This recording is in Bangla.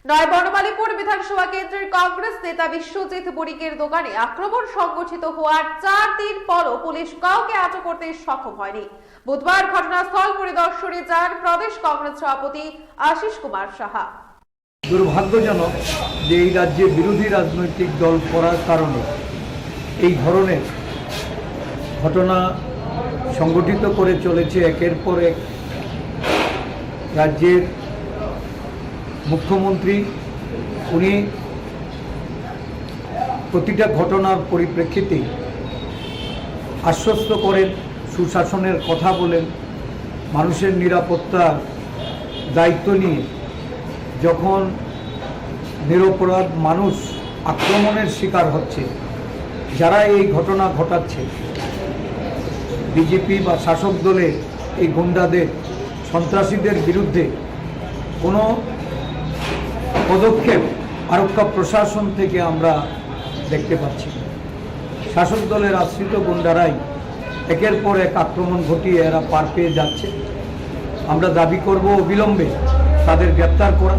নয় বনমালীপুর বিধানসভা কেন্দ্রের কংগ্রেস নেতা বিশ্বজিৎ বণিকের দোকানে আক্রমণ সংগঠিত হওয়ার 4 দিন পরও পুলিশ কাউকে আটক করতে সক্ষম হয়নি। বুধবার ঘটনাস্থল পরিদর্শনে যান প্রদেশ কংগ্রেস সভাপতি আশিস কুমার সাহা। দুর্ভাগ্যজনক যে এই রাজ্যে বিরোধী রাজনৈতিক দল করার কারণে এই ধরনের ঘটনা সংগঠিত করে চলেছে। একের পর এক রাজ্যের মুখ্যমন্ত্রী উনি প্রতিটা ঘটনার পরিপ্রেক্ষিতে আশ্বস্ত করেন, সুশাসনের কথা বলেন, মানুষের নিরাপত্তার দায়িত্ব নিয়ে যখন নিরপরাধ মানুষ আক্রমণের শিকার হচ্ছে, যারা এই ঘটনা ঘটাচ্ছে বিজেপি বা শাসক দলের এই গুন্ডাদের সন্ত্রাসীদের বিরুদ্ধে কোনো পদক্ষেপ আরক্ষা প্রশাসন থেকে আমরা দেখতে পাচ্ছি। শাসক দলের আশ্রিত গুন্ডারাই একের পর এক আক্রমণ ঘটিয়ে এরা পার পেয়ে যাচ্ছে। আমরা দাবি করব অবিলম্বে তাদের গ্রেপ্তার করা।